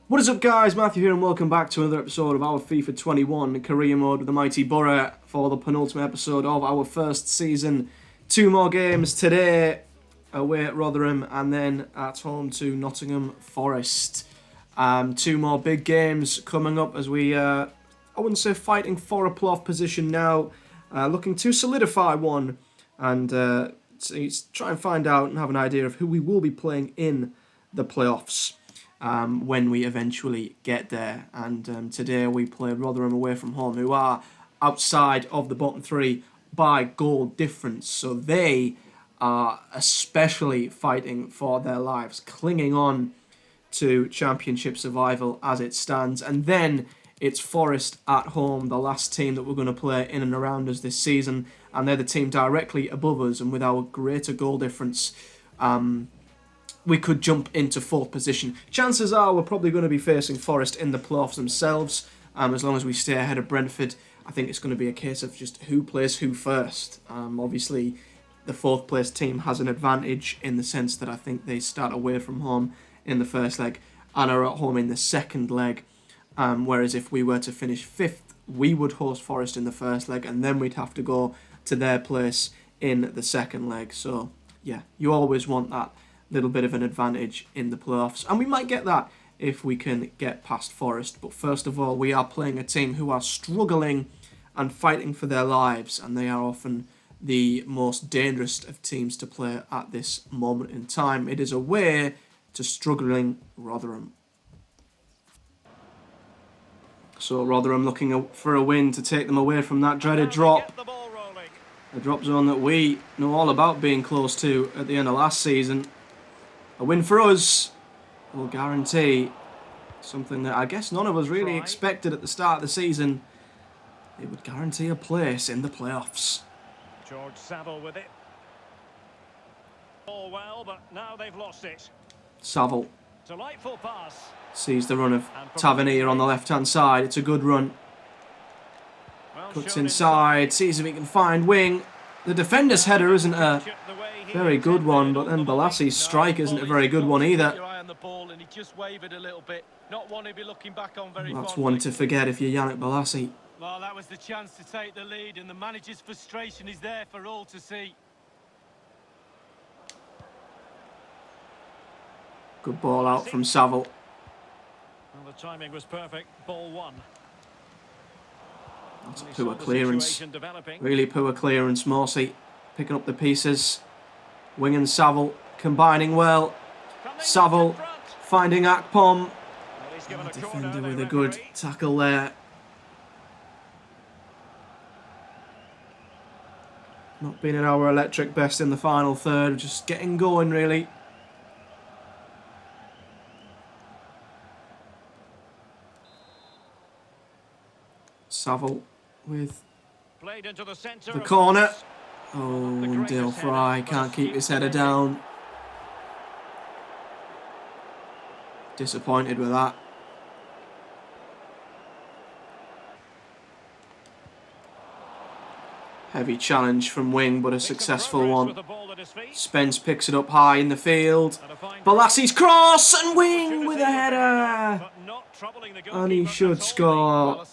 What is up, guys? Matthew here and welcome back to another episode of our FIFA 21 career mode with the mighty Boro for the penultimate episode of our first season. Two more games today, away at Rotherham and then at home to Nottingham Forest. Two more big games coming up as we, I wouldn't say fighting for a playoff position now, looking to solidify one and try and find out and have an idea of who we will be playing in the playoffs. When we eventually get there. And today we play Rotherham away from home, who are outside of the bottom three by goal difference. So they are especially fighting for their lives, clinging on to championship survival as it stands. And then it's Forest at home, the last team that we're going to play in and around us this season. And they're the team directly above us, and with our greater goal difference, we could jump into fourth position. Chances are we're probably going to be facing Forest in the playoffs themselves. As long as we stay ahead of Brentford, I think it's going to be a case of just who plays who first. Obviously, the fourth place team has an advantage in the sense that I think they start away from home in the first leg and are at home in the second leg. Whereas if we were to finish fifth, we would host Forest in the first leg and then we'd have to go to their place in the second leg. So, yeah, you always want that little bit of an advantage in the playoffs, and we might get that if we can get past Forest. But first of all, we are playing a team who are struggling and fighting for their lives, and they are often the most dangerous of teams to play at this moment in time. It is away to struggling Rotherham. So Rotherham looking for a win to take them away from that dreaded drop. A drop zone that we know all about being close to at the end of last season. A win for us will guarantee something that I guess none of us really expected at the start of the season. It would guarantee a place in the playoffs. George Saville with it. All well, but now they've lost it. Saville Delightful pass. sees the run of Tavernier on the left-hand side. It's a good run. Cuts inside, sees if he can find Wing. The defender's header isn't a very good one, but then Bolassi's strike isn't a very good one either. That's one to forget if you're Yannick Bolassi. Well, that was the chance to take the lead, and the manager's frustration is there for all to see. Good ball out from Saville. Well, the timing was perfect. Ball one. That's a poor clearance. Really poor clearance, Morsey. Picking up the pieces. Wing and Saville combining well. Saville finding Akpom. Defender with a good tackle there. Not being at our electric best in the final third. Just getting going, really. Saville with the corner. Oh, and Dale Fry can't keep his header down. Disappointed with that. Heavy challenge from Wing, but a successful one. Spence picks it up high in the field. Bolassi's cross and Wing with a header. And he should score.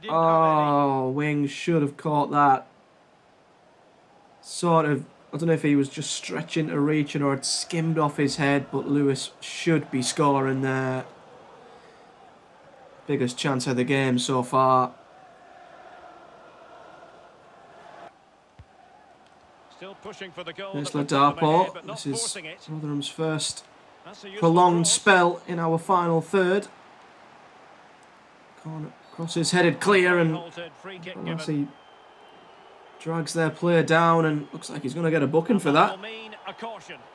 Oh, Wing should have caught that. Sort of, I don't know if he was just stretching to reach it or it skimmed off his head, but Lewis should be scoring there. Biggest chance of the game so far. Still pushing for the goal. There's Ladapo. This is Rotherham's first prolonged spell in our final third. Corner crosses headed clear and Bolassi drags their player down and looks like he's going to get a booking for that.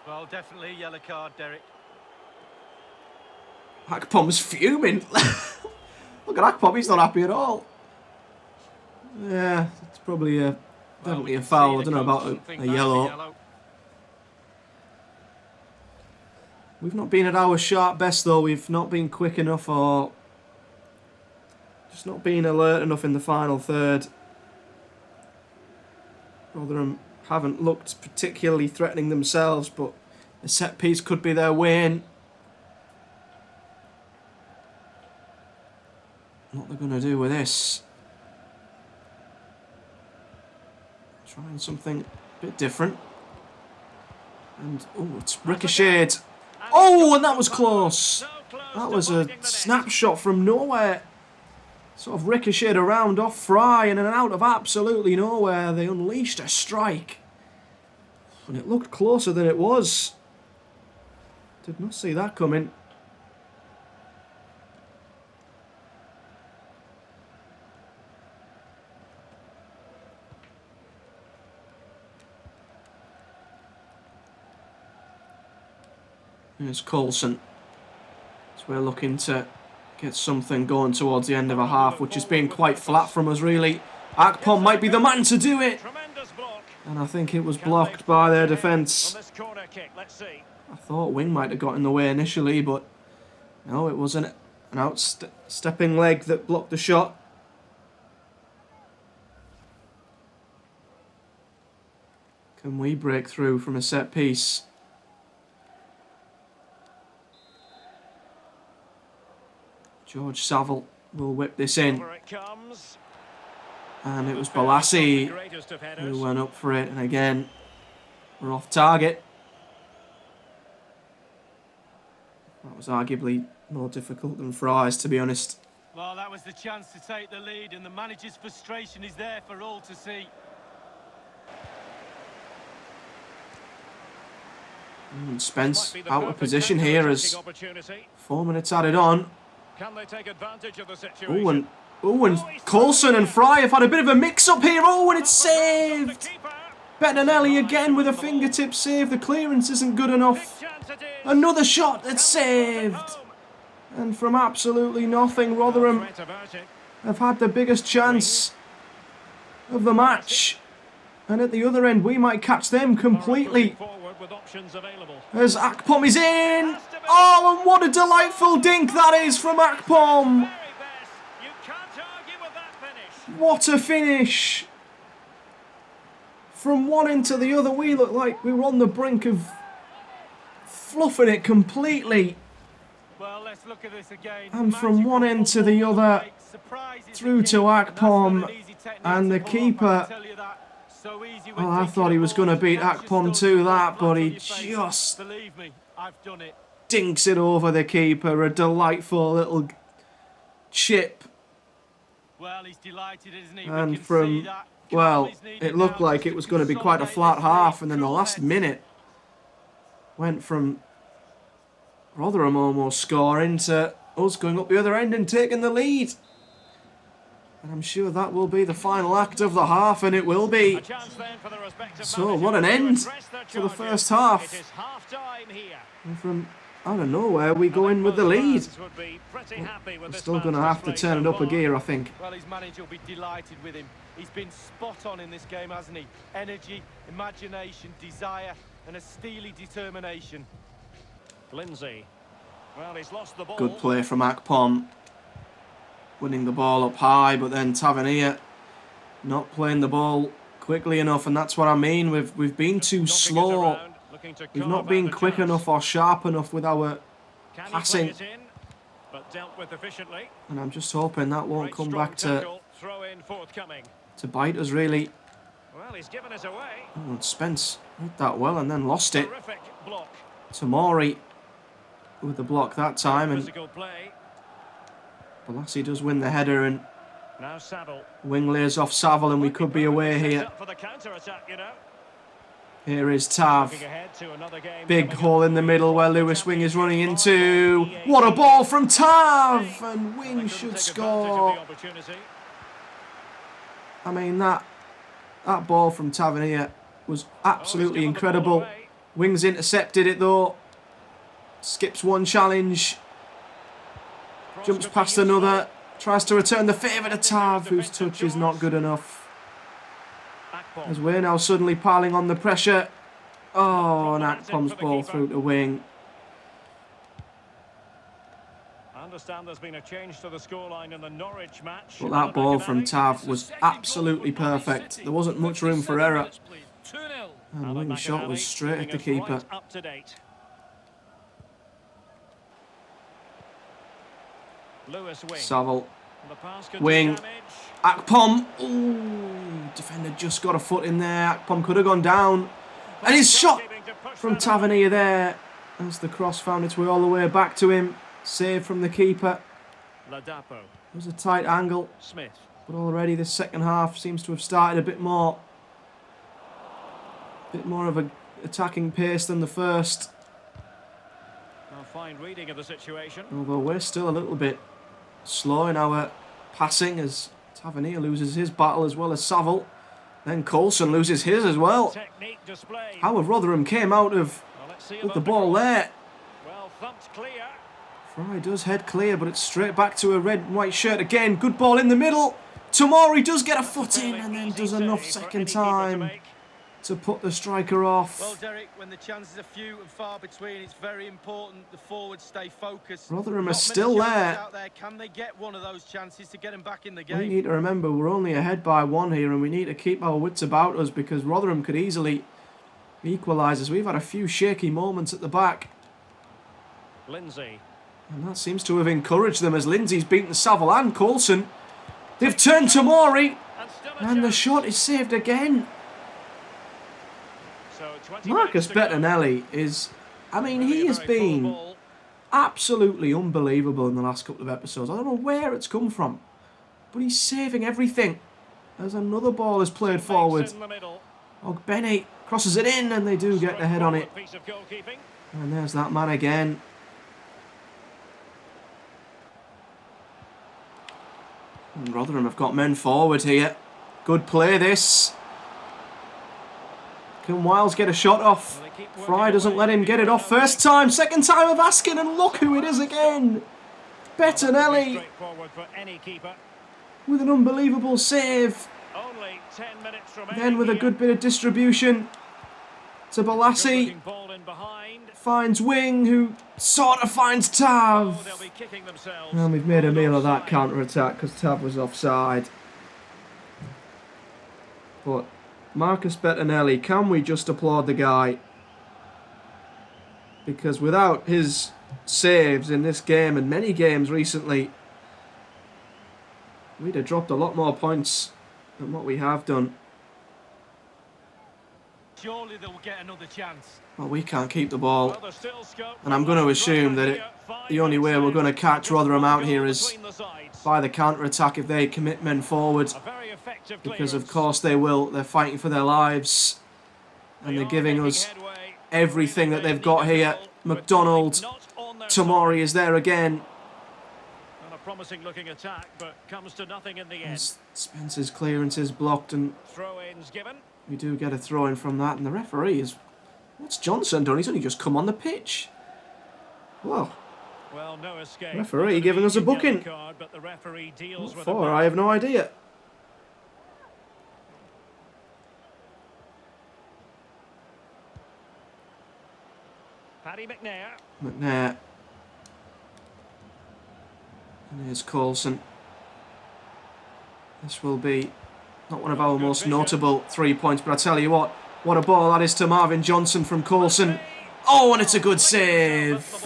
Well, definitely yellow card, Derek. Akpom's fuming. Look at Akpom, he's not happy at all. Yeah, it's probably definitely a foul. I don't know about a yellow. We've not been at our sharp best though. We've not been quick enough or just not been alert enough in the final third. Rotherham haven't looked particularly threatening themselves, but a set piece could be their way in. what they're going to do with this. Trying something a bit different. And, oh, it's ricocheted. Oh, and that was close. That was a snapshot from nowhere. Sort of ricocheted around off Fry, and then out of absolutely nowhere, they unleashed a strike. And it looked closer than it was. Did not see that coming. Here's Coulson. So we're looking to get something going towards the end of a half, which has been quite flat from us, really. Akpom might be the man to do it. And I think it was blocked by their defence. I thought Wing might have got in the way initially, but no, it wasn't an outstepping leg that blocked the shot. Can we break through from a set piece? George Saville will whip this in. And it was Balassi who went up for it. And again, we're off target. That was arguably more difficult than Fry's, to be honest. Well, that was the chance to take the lead, and the manager's frustration is there for all to see. And Spence out of position here as 4 minutes added on. Can they take advantage of the situation? And Coulson and Fry have had a bit of a mix-up here. Oh, and it's saved! Bettinelli again with a fingertip save. The clearance isn't good enough. Another shot that's saved. And from absolutely nothing, Rotherham have had the biggest chance of the match. And at the other end, we might catch them completely. As Akpom is in. Oh, and what a delightful dink that is from Akpom. What a finish. From one end to the other, we look like we were on the brink of fluffing it completely. Well, let's look at this again. And from one end to the other, through to Akpom, and the keeper. Well, I thought he was going to beat Akpom to that, but he just dinks it over the keeper. A delightful little chip. Well, he's delighted, isn't he? And from, well, it looked like it was going to be quite a flat half, and then the last minute went from Rotherham almost scoring to us going up the other end and taking the lead. And I'm sure that will be the final act of the half, and it will be. So, what an end for the first half. And from out of nowhere, we go in with the lead. We're still going to have to turn it up a gear, I think. Well, his manager will be delighted with him. He's been spot on in this game, hasn't he? Energy, imagination, desire, and a steely determination. Lindsay. Well, he's lost the ball. Good play from Akpom. Winning the ball up high, but then Tavernier not playing the ball quickly enough, and that's what I mean. We've been too slow. We've not been quick enough or sharp enough with our passing. And I'm just hoping that won't come back to bite us, really. Well, he's given us away. Oh, and Spence did that well and then lost it. Tamori with the block that time, and Balassi does win the header, and now Saville. Wing lays off Saville, and we could be away here. Here is Tav. Big hole in the middle where Lewis Wing is running into. What a ball from Tav! And Wing should score. I mean, that ball from Tavernier was absolutely incredible. Wings intercepted it though. Skips one challenge. Jumps past another. Tries to return the favour to Tav, whose touch is not good enough. As we're now suddenly piling on the pressure. Oh, and Akpom's ball through to Wing. I understand there's been a change to the scoreline in the Norwich match. But that ball from Tav was absolutely perfect. There wasn't much room for error. And Wing's shot was straight at the keeper. Saville The pass could do Wing. damage. Akpom. Ooh, defender just got a foot in there. Akpom could have gone down. And his shot from Tavernier there. As the cross found its way all the way back to him. Save from the keeper. Ladapo. It was a tight angle. Smith. But already this second half seems to have started a bit more of a attacking pace than the first. A fine reading of the situation. Although we're still a little bit slow in our passing as Tavernier loses his battle as well as Saville. Then Coulson loses his as well. Technique displayed. How have Rotherham came out of Well, let's see with about the ball there. Well thumped clear. Fry does head clear, but it's straight back to a red and white shirt again. Good ball in the middle. Tomori does get a foot in and then does enough second time to put the striker off. Well, Derek, when the chances are few and far between, it's very important the forwards stay focused. Rotherham are Not still many chances there. out there. Can they get one of those chances to get them back in the We game? need to remember we're only ahead by one here and we need to keep our wits about us because Rotherham could easily equalise as we've had a few shaky moments at the back. Lindsay. And that seems to have encouraged them as Lindsay's beaten Saville and Coulson. They've turned Tomori And still a and the chance. shot is saved again. So 20 Marcus minutes to go. Bettinelli is, I mean, Really he a has very full been ball. absolutely unbelievable in the last couple of episodes. I don't know where it's come from, but he's saving everything. As another ball is played forward. In the middle. Ogbene crosses it in and they do get the head on it. Piece of goalkeeping. And there's that man again. And Rotherham have got men forward here. Good play this. Can Wiles get a shot off? Well, they keep working Fry doesn't away. let him get it off. First time, second time of asking, and look who it is again. Bettinelli Straightforward for any keeper. with an unbelievable save. Only 10 minutes remaining. Then with a good bit of distribution to Balassi. Good-looking ball in behind. Finds Wing, who sort of finds Oh, Tav. they'll be kicking themselves. And we've made a meal of that Offside. counter-attack because Tav was offside. But Marcus Bettinelli, can we just applaud the guy? Because without his saves in this game and many games recently, we'd have dropped a lot more points than what we have done. Surely they'll get another chance. Well, we can't keep the ball. Well, there's still scope And I'm going to for assume that here. 5 the only way we're going to catch Rotherham out here is between the sides. by the counter-attack if they commit men forward. A very effective Because of clearance. course they will. They're fighting for their lives. And They they're are giving making us headway. everything that they've got here. McDonald, Not on their Tomori is there again. side. And a promising looking attack, but comes to nothing in the end. As Spencer's clearance is blocked and Throw-ins given. we do get a throw in from that. And the referee is... What's Johnson done? He's only just come on the pitch. Whoa. Well, no escape. Referee Not giving us a immediate booking. yellow card, but the referee deals What with for? it. I have no idea. Paddy McNair. McNair. And here's Coulson. This will be not one of our most notable 3 points, but I tell you what a ball that is to Marvin Johnson from Coulson. Oh, and it's a good save.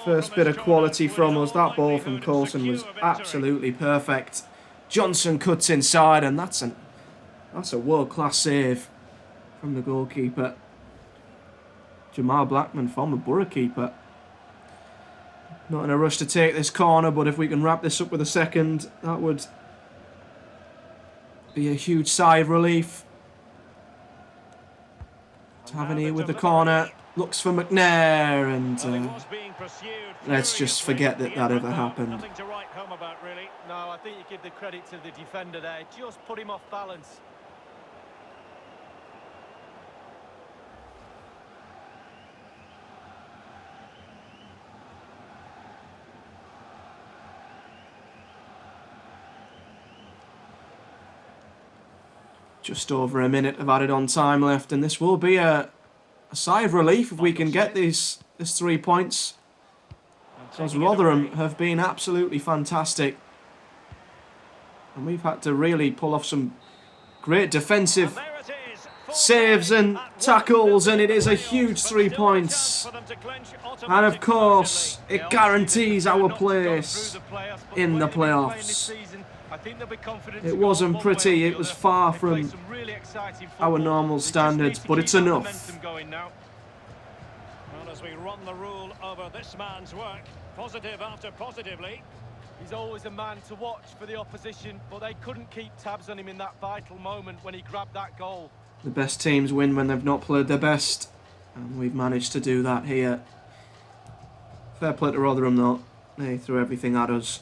First bit of quality from us. That ball from Coulson was absolutely perfect. Johnson cuts inside, and that's a world-class save from the goalkeeper. Jamal Blackman, former Boro keeper. Not in a rush to take this corner, but if we can wrap this up with a second, that would be a huge sigh of relief. Tavernier with the corner, looks for McNair, and let's just forget that ever happened. Nothing to write home about, really. No, I think you give the credit to the defender there. Just put him off balance. Just over a minute of added on time left, and this will be a sigh of relief if we can get this 3 points. Because Rotherham have been absolutely fantastic. And we've had to really pull off some great defensive saves and tackles, and it is a huge 3 points. And of course, it guarantees our place in the playoffs. It wasn't pretty, it was far from our normal standards, but it's enough. Well, as we run the rule over this man's work, positive after positively. He's always a man to watch for the opposition, but they couldn't keep tabs on him in that vital moment when he grabbed that goal. The best teams win when they've not played their best, and we've managed to do that here. Fair play to Rotherham though, they threw everything at us.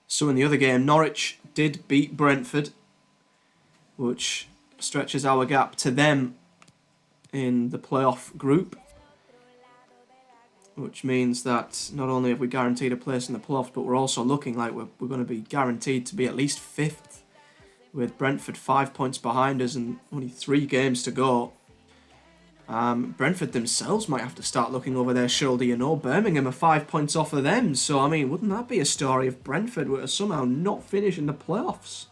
So in the other game, Norwich did beat Brentford, which stretches our gap to them in the playoff group, which means that not only have we guaranteed a place in the playoffs, but we're also looking like we're going to be guaranteed to be at least 5th, with Brentford 5 points behind us and only 3 games to go. Brentford themselves might have to start looking over their shoulder, you know. Birmingham are 5 points off of them, so I mean, wouldn't that be a story if Brentford were to somehow not finish in the playoffs?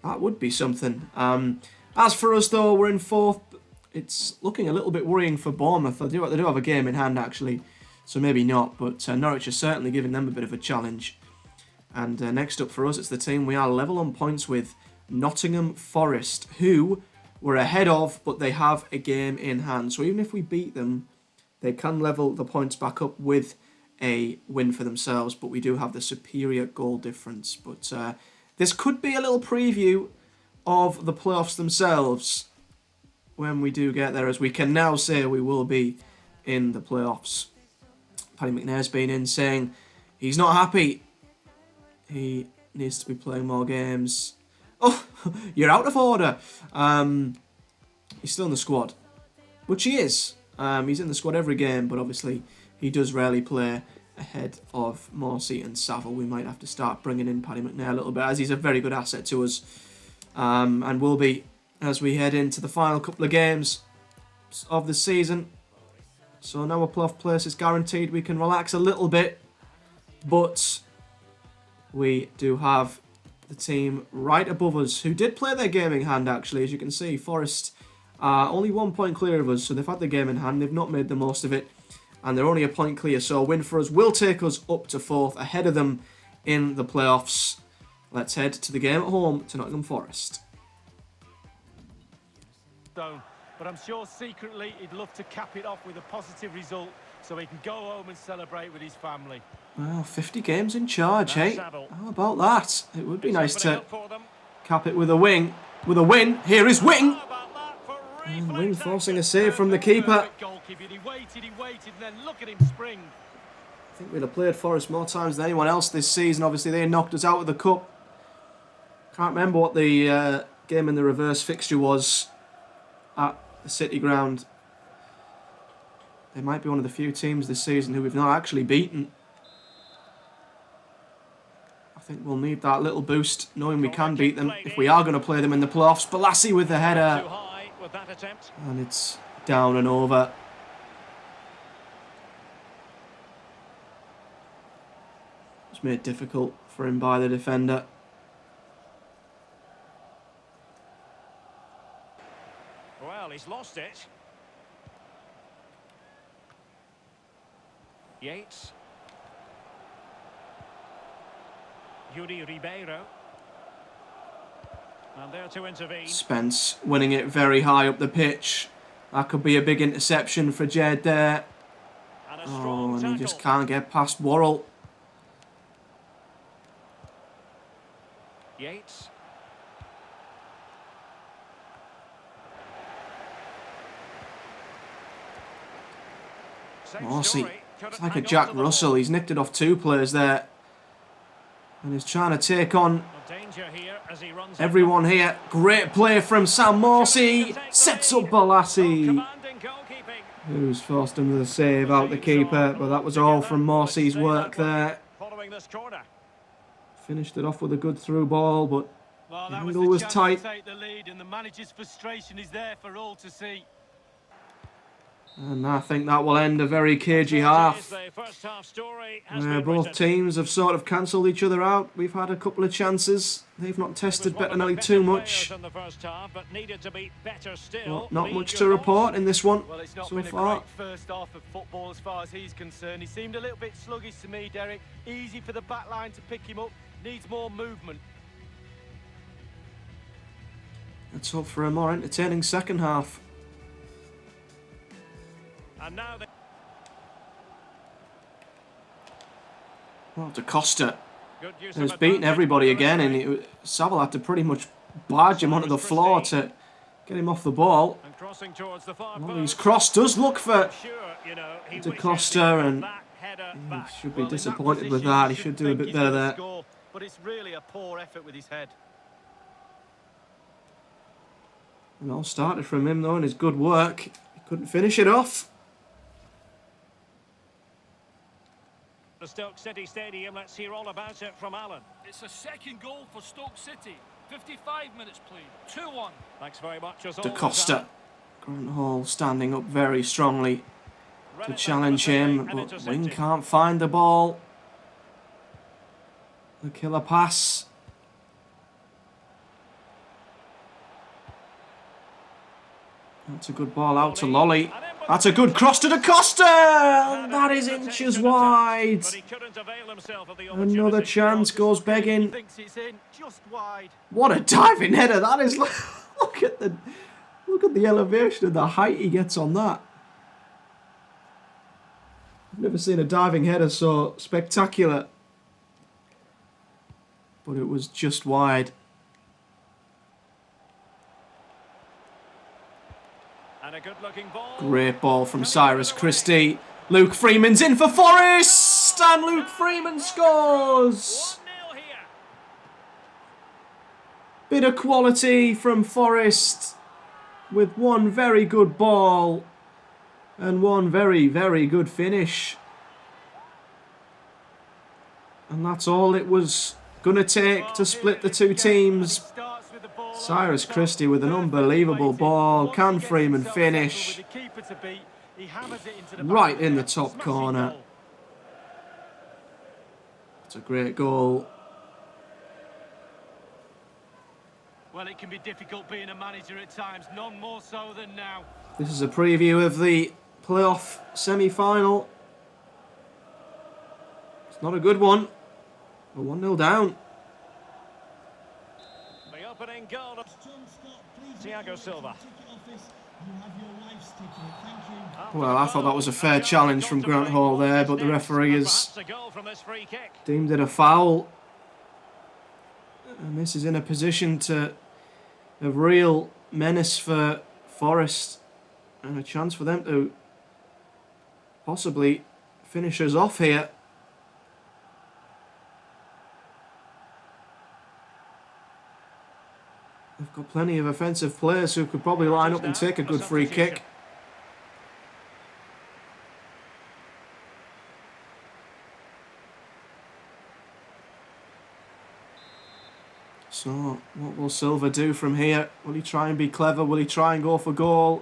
That would be something. As for us though, we're in 4th. It's looking a little bit worrying for Bournemouth. They do have a game in hand actually, so maybe not, but Norwich is certainly giving them a bit of a challenge. And next up for us, it's the team we are level on points with, Nottingham Forest, who we're ahead of, but they have a game in hand. So even if we beat them, they can level the points back up with a win for themselves, but we do have the superior goal difference. But this could be a little preview of the playoffs themselves when we do get there, as we can now say we will be in the playoffs. Paddy McNair's been in saying he's not happy. He needs to be playing more games. Oh, you're out of order. He's still in the squad, which he is. He's in the squad every game, but obviously he does rarely play ahead of Morsey and Saville. We might have to start bringing in Paddy McNair a little bit, as he's a very good asset to us, and will be as we head into the final couple of games of the season. So now a playoff place is guaranteed. We can relax a little bit, but we do have the team right above us, who did play their game in hand actually. As you can see, Forest are only 1 point clear of us, so they've had the game in hand, they've not made the most of it, and they're only a point clear, so a win for us will take us up to 4th, ahead of them in the playoffs. Let's head to the game at home to Nottingham Forest. But I'm sure secretly he'd love to cap it off with a positive result so he can go home and celebrate with his family. Well, 50 games in charge, hey? How about that? It would be nice to cap it with a win. Here is Wing! And Wing forcing a save from the keeper. He waited, and then look at him spring. I think we'd have played Forest more times than anyone else this season. Obviously, they knocked us out of the cup. Can't remember what the game in the reverse fixture was at the City Ground. They might be one of the few teams this season who we've not actually beaten. I think we'll need that little boost, knowing we can beat them if we are going to play them in the playoffs. Balassi with the header. And it's down and over. It's made difficult for him by the defender. Well, he's lost it. Yates. Yuri Ribeiro. And there to intervene. Spence winning it very high up the pitch. That could be a big interception for Jed there. And he just can't get past Worrell. Yates. Morsey, it's like a Jack Russell. He's nicked it off 2 players there. And he's trying to take on everyone here. Great play from Sam Morsey. Sets up Balassi, who's forced him with a save out the keeper. But that was all from Morsey's work there. Finished it off with a good through ball, but the angle was tight. The lead, and the manager's frustration is there for all to see. And I think that will end a very cagey half. The first half story has Where been both written. teams have sort of cancelled each other out. We've had a couple of chances. They've not tested Bettinelli too much. In the first half, but needed to be better still. Well, not much to report in this one Well, it's not so been far. a great first half of football as far as he's concerned. He seemed a little bit sluggish to me, Derek. Easy for the back line to pick him up. Needs more movement. Let's hope for a more entertaining second half. And now they... Well, Da Costa Good use has of beaten advantage everybody by again, and referee. Saville had to pretty much barge him onto the floor to get him off the ball. And crossing towards the far Well, his post. cross does look for Sure, you know, he Da wishes Costa, he had and that header he back. should be Well, in disappointed with position, that. He you should do a think bit he's better gonna there. score, but it's really a poor effort with his head. It all started from him though, and his good work. He couldn't finish it off. The Stoke City Stadium, let's hear all about it from Alan. It's a second goal for Stoke City. 55 minutes played. 2-1. Thanks very much as Da always, Costa. Alan. Grant Hall standing up very strongly Read to it back challenge with the him, and but intercepted. Wing can't find the ball. The killer pass. That's a good ball out to Lolly. That's a good cross to Da Costa! And that is inches wide. But he couldn't avail himself of the Another opportunity. chance goes begging. Thinks it's in, just wide. What a diving header that is! Look at the elevation and the height he gets on that. I've never seen a diving header so spectacular. But it was just wide. And a good-looking ball. Great ball from Cyrus Christie. Luke Freeman's in for Forrest! And Luke Freeman scores! 1-0 here. Bit of quality from Forrest with one very good ball and one very, very good finish. And that's all it was going to take to split the two teams. Cyrus Christie with an unbelievable ball. Can Freeman finish? Right in the top corner. It's a great goal. Well, it can be difficult being a manager at times, none more so than now. This is a preview of the playoff semi-final. It's not a good one. We're 1-0 down. The opening goal of Thiago Silva. Well, I thought that was a fair challenge from Grant Hall there, but the referee has deemed it a foul. And this is in a position to have real menace for Forest and a chance for them to possibly finish us off here. They've got plenty of offensive players who could probably line up and take a good free kick. So, what will Silva do from here? Will he try and be clever? Will he try and go for goal?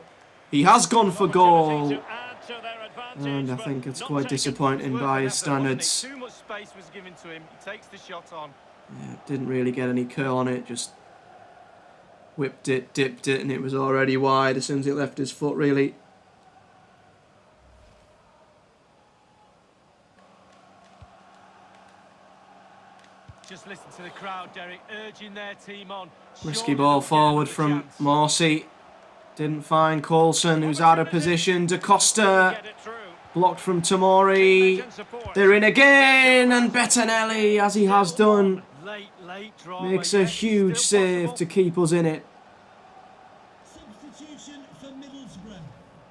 He has gone for goal. And I think it's quite disappointing by his standards. Too much space was given to him. He takes the shot on. Yeah, didn't really get any curl on it, just whipped it, dipped it, and it was already wide as soon as it left his foot, really. Just listen to the crowd, Derek, urging their team on. Risky Surely ball they'll get forward another from chance. Morsey. Didn't find Coulson, who's out of position. Da Costa blocked from Tomori. They're in again, and Bettinelli, as he has done, Late drama, makes a yes, huge still save possible. to keep us in it. Substitution for Middlesbrough.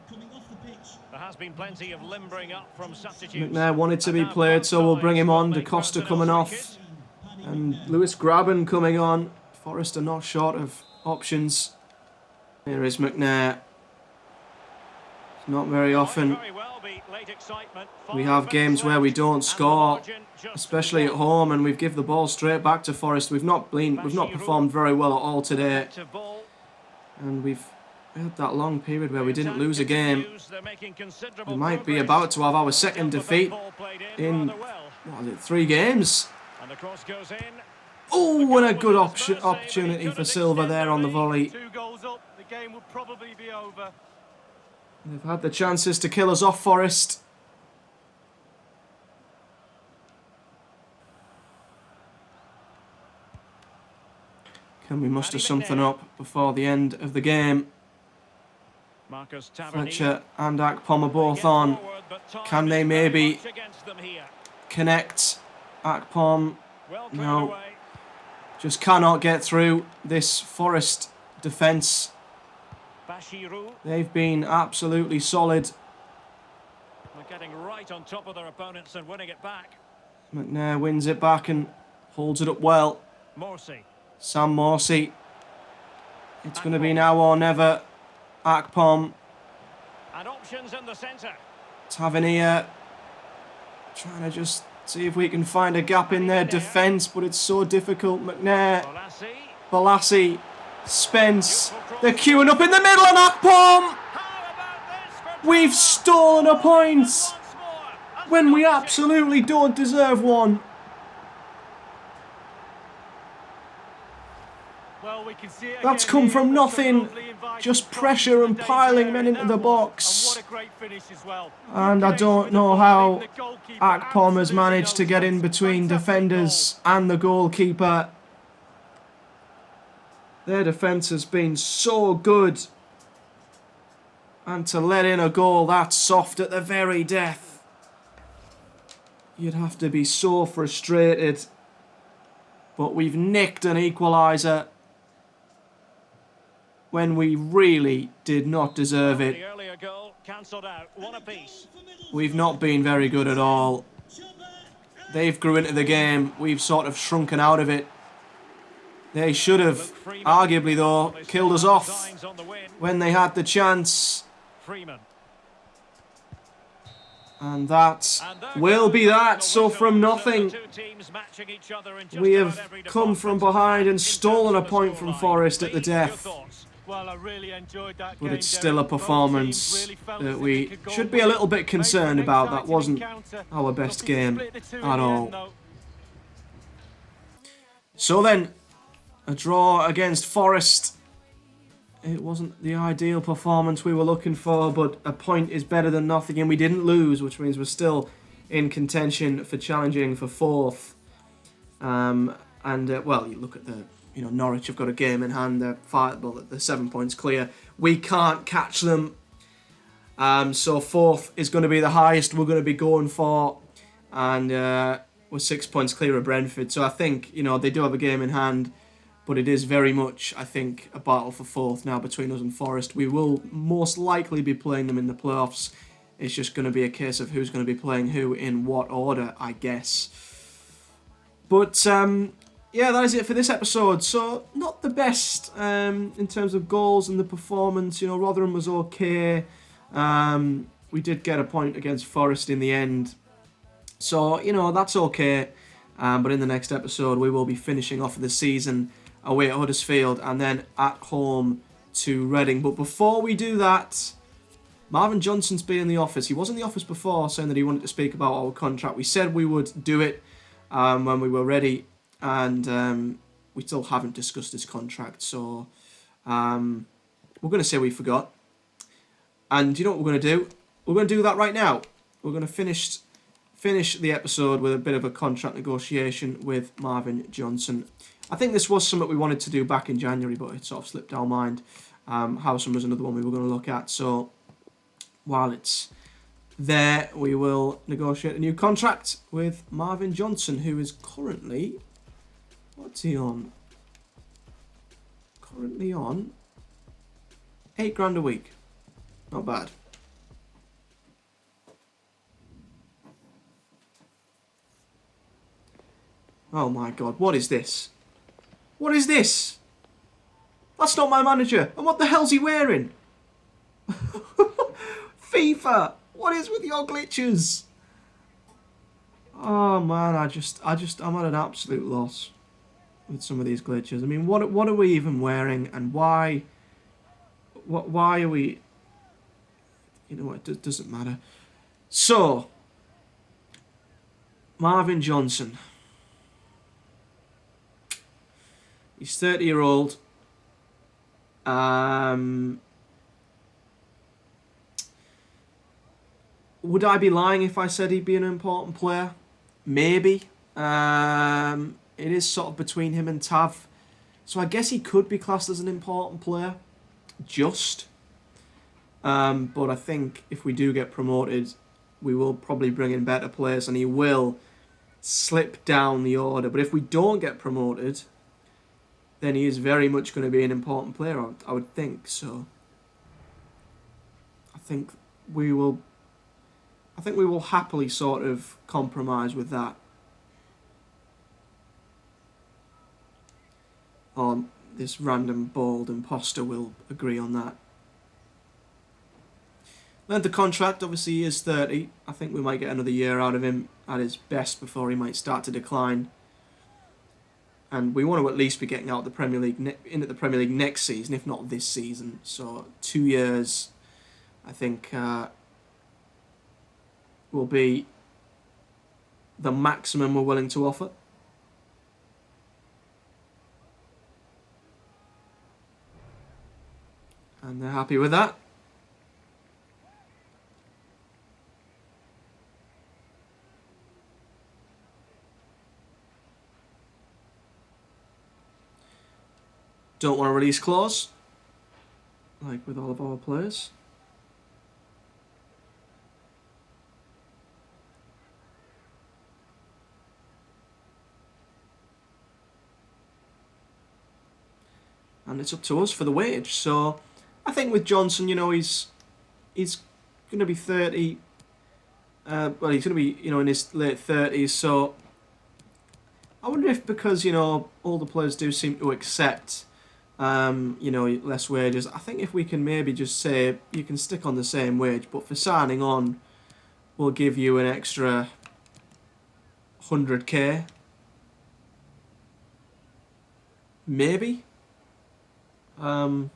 Coming off the pitch. There has been plenty of limbering up from substitutes. McNair wanted to be played, so we'll bring him on. Da Costa coming off. And Lewis Graben coming on. Forest are not short of options. Here is McNair. It's not very often we have games where we don't score, especially at home, and we give the ball straight back to Forest. We've not performed very well at all today, and we've We had that long period where we didn't lose a game. We might be about to have our second defeat in, what is it, 3 games? Oh, and a good opportunity for Silva there on the volley. 2 goals up, the game will probably be over. They've had the chances to kill us off, Forest. Can we muster something up before the end of the game? Fletcher and Akpom are both on. Can they maybe connect? Akpom, no. Just cannot get through this Forest defence. They've been absolutely solid. They're getting right on top of their opponents and winning it back. McNair wins it back and holds it up well. Morsey. Sam Morsey. It's going to be now or never. Akpom. And options in the centre. Tavernier. Trying to just see if we can find a gap in their defence, but it's so difficult. McNair. Balassi. Spence. They're queuing up in the middle and Akpom! We've stolen a point when we absolutely don't deserve one. Well, we can see it That's again come here. from It's a nothing. lovely inviting Just cross pressure and into the piling danger men area into the that was. box. And what a great finish as well. And I Good don't with know the ball, how leaving the goalkeeper Akpom has absolutely managed to no get in chance. between Fantastic defenders and the goalkeeper. Their defence has been so good. And to let in a goal that soft at the very death, you'd have to be so frustrated. But we've nicked an equaliser when we really did not deserve it. The earlier goal cancelled out. One apiece. We've not been very good at all. They've grew into the game. We've sort of shrunken out of it. They should have, arguably though, killed us off when they had the chance. Freeman. And that will be that. So from nothing, we have come from behind and stolen a point from Forest at the death. Well, I really enjoyed that But game, it's still a Derek. Both performance teams really felt that as if we they could go should be a for it. little bit concerned Made an about. That exciting wasn't encounter. our best Lucky to game split the two in at the all. end, though. So then, a draw against Forest. It wasn't the ideal performance we were looking for, but a point is better than nothing, and we didn't lose, which means we're still in contention for challenging for 4th. Well, you look at the, Norwich have got a game in hand. They're they're 7 points clear. We can't catch them. So 4th is going to be the highest we're going to be going for, and we're 6 points clear of Brentford. So I think they do have a game in hand. But it is very much, I think, a battle for 4th now between us and Forest. We will most likely be playing them in the playoffs. It's just going to be a case of who's going to be playing who in what order, I guess. But, yeah, that is it for this episode. So, not the best in terms of goals and the performance. Rotherham was okay. We did get a point against Forest in the end. So, that's okay. But in the next episode, we will be finishing off the season away at Huddersfield and then at home to Reading. But before we do that, Marvin Johnson's been in the office. He was in the office before saying that he wanted to speak about our contract. We said we would do it when we were ready, and we still haven't discussed his contract. So we're going to say we forgot. And you know what we're going to do? We're going to do that right now. We're going to finish the episode with a bit of a contract negotiation with Marvin Johnson. I think this was something we wanted to do back in January, but it sort of slipped our mind. Howson was another one we were going to look at. So while it's there, we will negotiate a new contract with Marvin Johnson, who is currently... What's he on? Currently on £8,000 a week. Not bad. Oh my god, what is this? What is this? That's not my manager. And what the hell's he wearing? FIFA! What is with your glitches? Oh man, I'm at an absolute loss with some of these glitches. I mean, what are we even wearing, and why Why are we... You know what, it doesn't matter. So, Marvin Johnson. He's 30-year-old. Would I be lying if I said he'd be an important player? Maybe. It is sort of between him and Tav. So I guess he could be classed as an important player. But I think if we do get promoted, we will probably bring in better players and he will slip down the order. But if we don't get promoted, then he is very much going to be an important player, I would think. So I think we will happily sort of compromise with that. Or this random bald imposter will agree on that. Then the contract, obviously he is 30. I think we might get another year out of him at his best before he might start to decline. And we want to at least be getting out of the Premier League into the Premier League next season, if not this season. So 2 years, I think, will be the maximum we're willing to offer. And they're happy with that. Don't want a release clause, like with all of our players. And it's up to us for the wage. So I think with Johnson, you know, he's going to be 30. Well, he's going to be, you know, in his late 30s. So I wonder if because, you know, all the players do seem to accept, you know, less wages. I think if we can maybe just say you can stick on the same wage, but for signing on, we'll give you an extra 100k. Maybe. I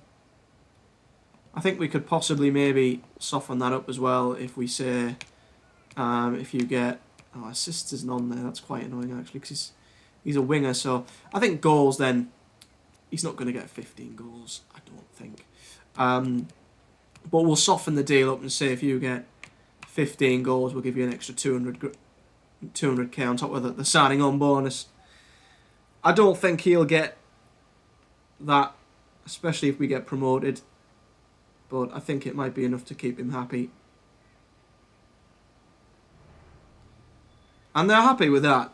think we could possibly maybe soften that up as well if we say, if you get... Oh, assists isn't on there. That's quite annoying, actually, because he's a winger. So I think goals, then, he's not going to get 15 goals, I don't think. But we'll soften the deal up and say if you get 15 goals, we'll give you an extra 200k on top of the signing on bonus. I don't think he'll get that, especially if we get promoted. But I think it might be enough to keep him happy. And they're happy with that.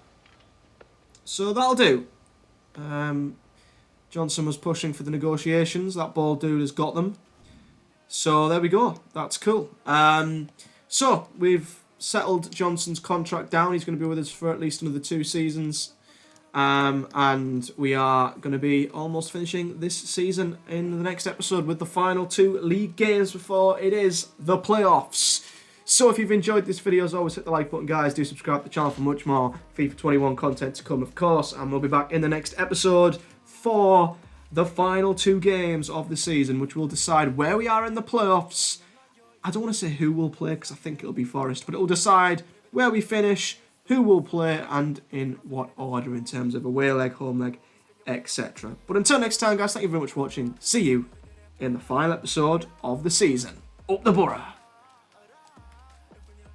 So that'll do. Johnson was pushing for the negotiations. That bald dude has got them. So there we go. That's cool. So we've settled Johnson's contract down. He's going to be with us for at least another 2 seasons. And we are going to be almost finishing this season in the next episode with the final 2 league games before it is the playoffs. So if you've enjoyed this video, as always, hit the like button, guys. Do subscribe to the channel for much more FIFA 21 content to come, of course. And we'll be back in the next episode for the final 2 games of the season, which will decide where we are in the playoffs. I don't want to say who will play, because I think it'll be Forest, but it will decide where we finish, who will play, and in what order in terms of away leg, home leg, etc. But until next time, guys, thank you very much for watching. See you in the final episode of the season. Up the Boro!